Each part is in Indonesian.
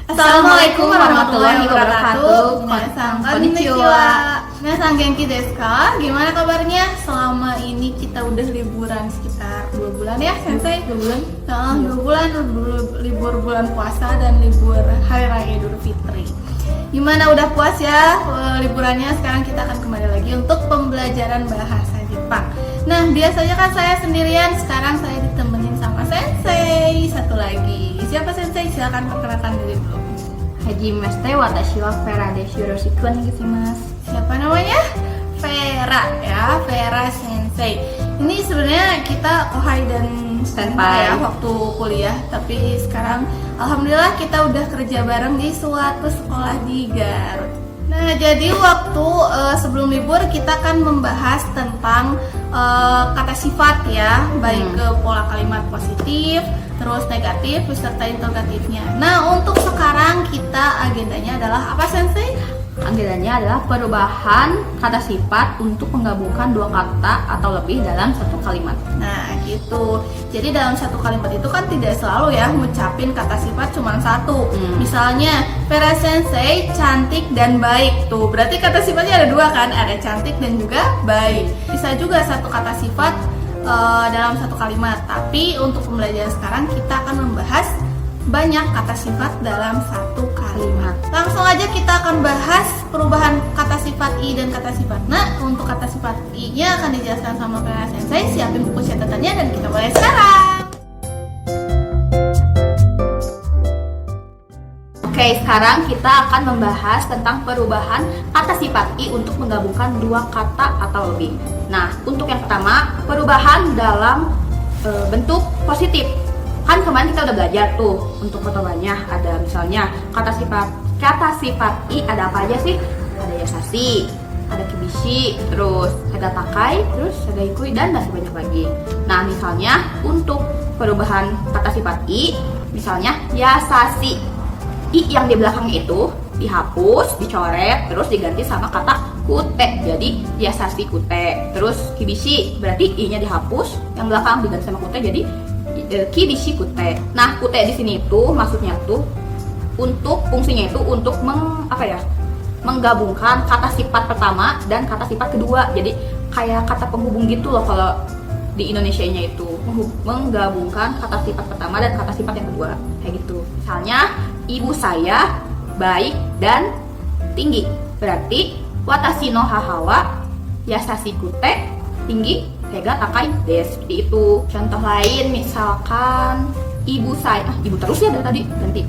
Assalamualaikum warahmatullahi wabarakatuh. Minasan Konnichiwa. Minasan genki desu ka? Gimana kabarnya? Selama ini kita udah liburan sekitar 2 bulan ya, Sensei? 2 bulan? Nah, 2 bulan libur bulan puasa dan libur Hari Raya Idul Fitri. Gimana, udah puas ya liburannya? Sekarang kita akan kembali lagi untuk pembelajaran bahasa Jepang. Nah, biasanya kan saya sendirian, sekarang saya ditemenin sama Sensei satu lagi. Siapa Sensei? Silakan perkenalkan diri dulu. Hajimashite, watashi wa Vera desu. Yoroshiku onegaishimasu. Siapa namanya? Vera ya, Vera Sensei. Ini sebenarnya kita kohai dan Senpai ya waktu kuliah, tapi sekarang alhamdulillah kita udah kerja bareng di suatu sekolah di Garut. Nah, jadi waktu sebelum libur kita kan membahas tentang kata sifat ya, baik ke pola kalimat positif, terus negatif, beserta interrogatifnya. Nah, untuk sekarang kita agendanya adalah apa, Sensei? Agendanya adalah perubahan kata sifat untuk menggabungkan dua kata atau lebih dalam satu kalimat. Nah, gitu. Jadi dalam satu kalimat itu kan tidak selalu ya ngucapin kata sifat cuma satu. Misalnya, Vera Sensei cantik dan baik. Tuh, berarti kata sifatnya ada dua kan? Ada cantik dan juga baik. Bisa juga satu kata sifat dalam satu kalimat. Tapi untuk pembelajaran sekarang kita akan membahas banyak kata sifat dalam satu kalimat. Langsung aja kita akan bahas perubahan kata sifat i dan kata sifat na. Untuk kata sifat i-nya akan dijelaskan sama Vera Sensei. Siapin buku catatannya dan kita mulai sekarang. Oke, sekarang kita akan membahas tentang perubahan kata sifat i untuk menggabungkan dua kata atau lebih. Nah, untuk yang pertama, perubahan dalam bentuk positif. Kan kemarin kita udah belajar tuh untuk pertemuannya, ada misalnya kata sifat i ada apa aja sih? Ada yasashi, ada kibishi, terus ada takai, terus ada ikui, dan masih banyak lagi. Nah, misalnya untuk perubahan kata sifat i, misalnya yasashi, i yang di belakangnya itu dihapus, dicoret, terus diganti sama kata kute, jadi yasashi kute. Terus kibishi berarti i-nya dihapus, yang belakang diganti sama kute, jadi kibishi kute. Nah, kute di sini itu maksudnya tuh untuk fungsinya itu untuk menggabungkan kata sifat pertama dan kata sifat kedua. Jadi kayak kata penghubung gitu loh kalau di Indonesianya itu menggabungkan kata sifat pertama dan kata sifat yang kedua kayak gitu. Misalnya ibu saya baik dan tinggi. Berarti watashi no haha wa yasashi kute tinggi Hega takai des, seperti itu. Contoh lain misalkan ibu saya, ibu terus ya dari tadi, ganti.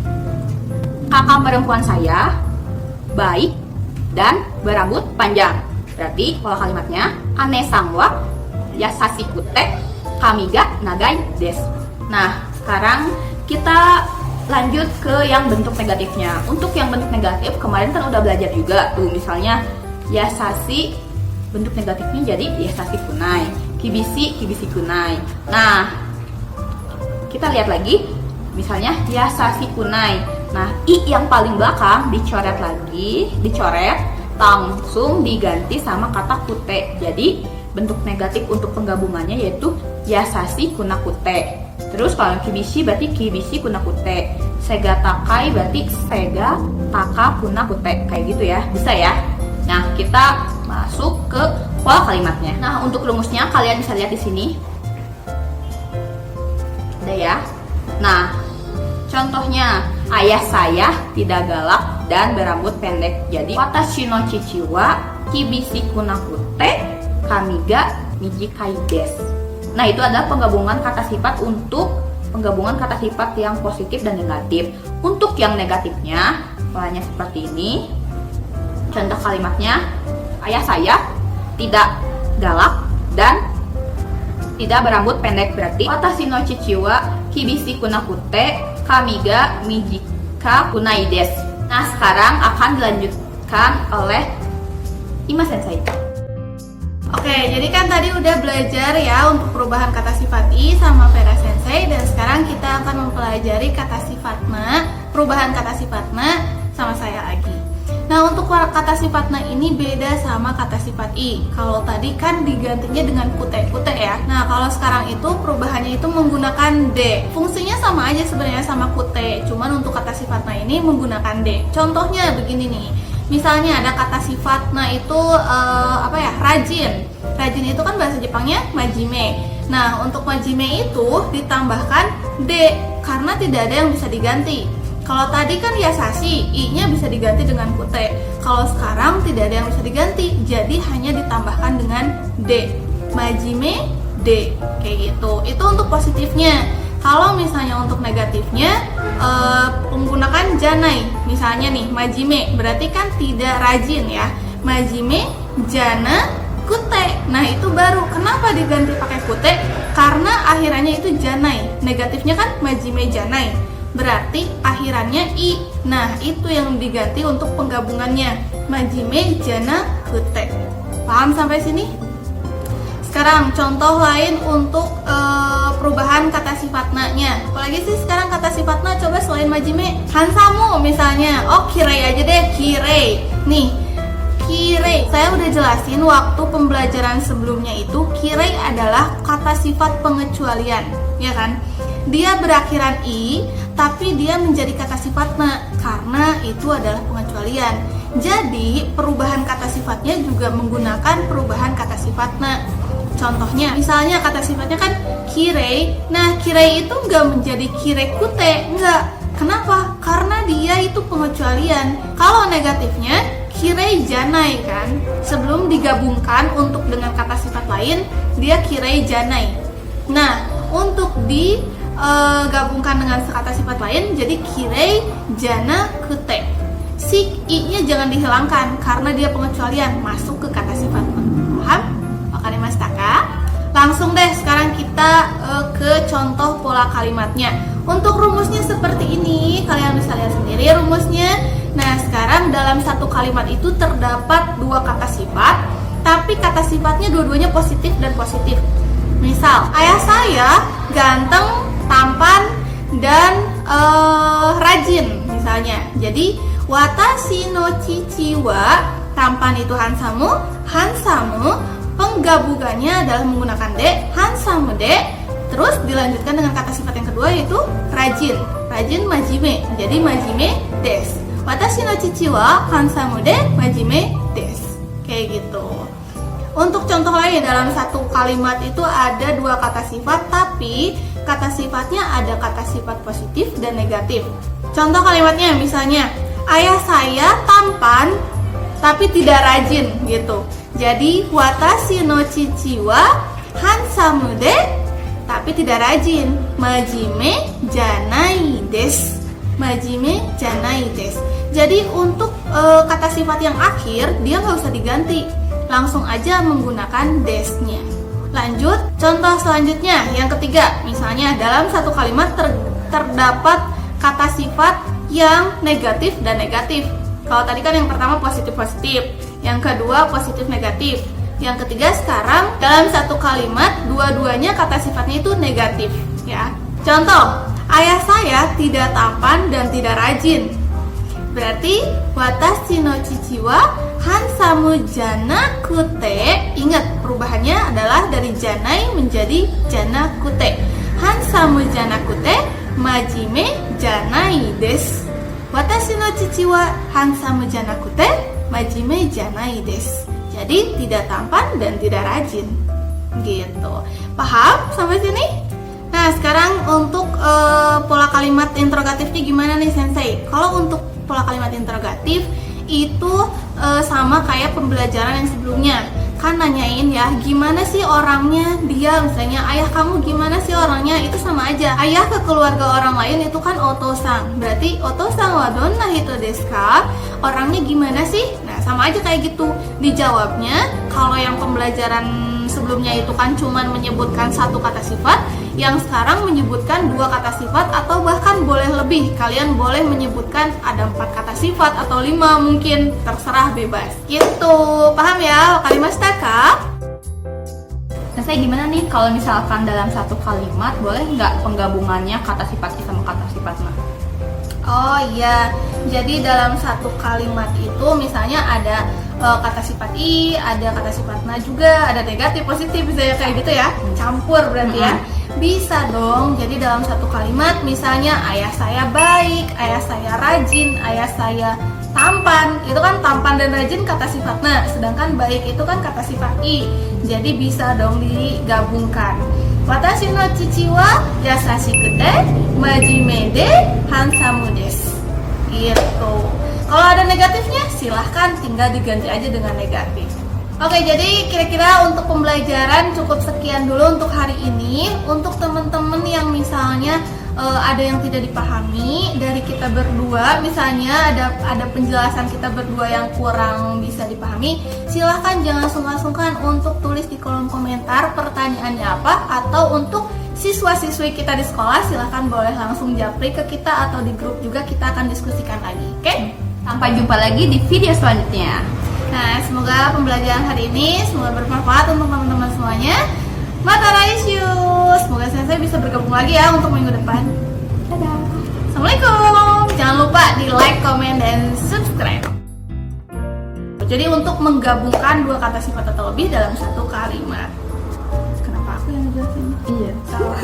Kakak perempuan saya baik dan berambut panjang. Berarti pola kalimatnya ane-san wa yasashi kute kami ga nagai des. Nah, sekarang kita lanjut ke yang bentuk negatifnya. Untuk yang bentuk negatif kemarin kan udah belajar juga tuh, misalnya yasashi bentuk negatifnya jadi yasashi kunai, kibishi kunai. Nah, kita lihat lagi, misalnya yasashi kunai. Nah, i yang paling belakang dicoret lagi, langsung diganti sama kata kute. Jadi bentuk negatif untuk penggabungannya yaitu yasashi kunakute. Terus kalau kibishi berarti kibishi kunakute. Sega takai berarti sega taka kunakute. Kayak gitu ya, bisa ya. Nah, kita masuk ke pola kalimatnya. Nah, untuk rumusnya kalian bisa lihat di sini. Ada ya. Nah, contohnya ayah saya tidak galak dan berambut pendek. Jadi watashi no chichi wa kibishi kunakute kami ga mijikai desu. Nah, itu adalah penggabungan kata sifat untuk penggabungan kata sifat yang positif dan negatif. Untuk yang negatifnya, polanya seperti ini. Contoh kalimatnya, ayah saya tidak galak dan tidak berambut pendek. Berarti watashi no chichi wa kibishi kunakute kami ga mijika kunai desu. Nah, sekarang akan dilanjutkan oleh Ima Sensei. Oke, jadi kan tadi udah belajar ya untuk perubahan kata sifat i sama Vera Sensei, dan sekarang kita akan mempelajari kata sifat na, perubahan kata sifat na sama saya lagi. Nah, untuk kata sifat na ini beda sama kata sifat i. Kalau tadi kan digantinya dengan kute-kute ya. Nah, kalau sekarang itu perubahannya itu menggunakan d. Fungsinya sama aja sebenarnya sama kute, cuman untuk kata sifat na ini menggunakan d. Contohnya begini nih. Misalnya ada kata sifat na itu rajin. Rajin itu kan bahasa Jepangnya majime. Nah, untuk majime itu ditambahkan d karena tidak ada yang bisa diganti. Kalau tadi kan yasashi, i-nya bisa diganti dengan kute. Kalau sekarang tidak ada yang bisa diganti, jadi hanya ditambahkan dengan d. Majime, d. Kayak gitu. Itu untuk positifnya. Kalau misalnya untuk negatifnya, menggunakan janai. Misalnya nih, majime, berarti kan tidak rajin ya. Majime, jana, kute. Nah, itu baru. Kenapa diganti pakai kute? Karena akhirannya itu janai. Negatifnya kan majime janai. Berarti akhirannya i. Nah, itu yang diganti untuk penggabungannya. Majime, jana, kute. Paham sampai sini? Sekarang contoh lain untuk perubahan kata sifat na-nya. Apalagi sih sekarang kata sifat na, coba selain majime. Hansamu misalnya. Oh, kirei aja deh, kirei. Nih, kirei. Saya udah jelasin waktu pembelajaran sebelumnya itu, kirei adalah kata sifat pengecualian, ya kan? Dia berakhiran i, tapi dia menjadi kata sifat na karena itu adalah pengecualian. Jadi perubahan kata sifatnya juga menggunakan perubahan kata sifat na. Contohnya, misalnya kata sifatnya kan kirei. Nah, kirei itu nggak menjadi kirei kute, nggak. Kenapa? Karena dia itu pengecualian. Kalau negatifnya kirei janai kan. Sebelum digabungkan untuk dengan kata sifat lain, dia kirei janai. Nah, untuk digabungkan dengan kata sifat lain, jadi kirei jana kute. Si i-nya jangan dihilangkan karena dia pengecualian, masuk ke kata sifat. Paham? Wakarimashita ka? Langsung deh sekarang kita ke contoh pola kalimatnya. Untuk rumusnya seperti ini, kalian bisa lihat sendiri rumusnya. Nah, sekarang dalam satu kalimat itu terdapat dua kata sifat, tapi kata sifatnya dua-duanya positif dan positif. Misal, ayah saya ganteng, tampan, dan rajin misalnya. Jadi, watashi no chichi wa, tampan itu hansamu, penggabungannya adalah menggunakan de, hansamu de. Terus dilanjutkan dengan kata sifat yang kedua yaitu rajin. Rajin majime, jadi majime des. Watashi no chichi wa hansamu de majime des. Kayak gitu. Untuk contoh lain, dalam satu kalimat itu ada dua kata sifat, tapi kata sifatnya ada kata sifat positif dan negatif. Contoh kalimatnya misalnya, ayah saya tampan tapi tidak rajin gitu. Jadi watashi no chichi wa hansamu de, tapi tidak rajin. Majime janai des. Majime janai des. Jadi untuk kata sifat yang akhir dia nggak usah diganti, langsung aja menggunakan des-nya. Lanjut, contoh selanjutnya yang ketiga. Misalnya dalam satu kalimat terdapat kata sifat yang negatif dan negatif. Kalau tadi kan yang pertama positif-positif, yang kedua positif-negatif, yang ketiga sekarang dalam satu kalimat dua-duanya kata sifatnya itu negatif ya. Contoh, ayah saya tidak tampan dan tidak rajin. Berarti watashi no chichi wa hansamu janakute. Ingat, perubahannya adalah dari janai menjadi janakute. Hansamu janakute majime janai desu. Watashi no chichi wa hansamu janakute majime janai desu. Jadi tidak tampan dan tidak rajin. Gitu. Paham sampai sini? Nah, sekarang untuk pola kalimat interrogatifnya gimana nih Sensei? Kalau untuk pola kalimat interrogatif itu sama kayak pembelajaran yang sebelumnya. Kan nanyain ya, gimana sih orangnya dia, misalnya ayah kamu gimana sih orangnya, itu sama aja. Ayah ke keluarga orang lain itu kan otosang, berarti otosang wa donna hito desu ka? Orangnya gimana sih? Nah, sama aja kayak gitu. Dijawabnya, kalau yang pembelajaran sebelumnya itu kan cuman menyebutkan satu kata sifat, yang sekarang menyebutkan dua kata sifat atau bahkan boleh lebih. Kalian boleh menyebutkan ada 4 kata sifat atau 5 mungkin, terserah bebas. Gitu, paham ya? Wakarimashita ka? Nah, saya gimana nih kalau misalkan dalam satu kalimat boleh nggak penggabungannya kata sifat sama kata sifat na? Oh iya, Jadi dalam satu kalimat itu misalnya ada kata sifat i, ada kata sifat na juga, ada negatif, positif, bisa kayak gitu ya, campur berarti ya. Bisa dong. Jadi dalam satu kalimat misalnya ayah saya baik, ayah saya rajin, ayah saya tampan. Itu kan tampan dan rajin kata sifat na, sedangkan baik itu kan kata sifat i. Jadi bisa dong digabungkan. Watashi no chichi wa yasashiku de, majime de, handsome desu. Gitu. Kalau ada negatifnya silahkan tinggal diganti aja dengan negatif. Oke, jadi kira-kira untuk pembelajaran cukup sekian dulu untuk hari ini. Untuk teman-teman yang misalnya ada yang tidak dipahami dari kita berdua, misalnya ada penjelasan kita berdua yang kurang bisa dipahami, silahkan jangan sungkan-sungkan untuk tulis di kolom komentar pertanyaannya apa, atau untuk siswa-siswi kita di sekolah silahkan boleh langsung japri ke kita atau di grup juga, kita akan diskusikan lagi. Oke? Sampai jumpa lagi di video selanjutnya. Nah, semoga pembelajaran hari ini semoga bermanfaat untuk teman-teman semuanya. Mata Raisyu, semoga saya bisa bergabung lagi ya untuk minggu depan. Dadah. Assalamualaikum. Jangan lupa di like, comment, dan subscribe. Jadi untuk menggabungkan dua kata sifat atau lebih dalam satu kalimat. Kenapa aku yang ngejelasin? Iya. Salah.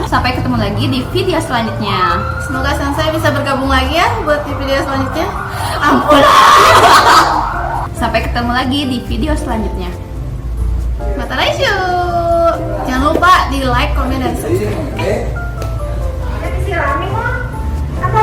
Sampai ketemu lagi di video selanjutnya. Semoga saya bisa bergabung lagi ya buat di video selanjutnya. Ampun. Sampai ketemu lagi di video selanjutnya. Mata Raisyu. Jangan lupa di like, comment, dan subscribe. Jadi si Rami mah apa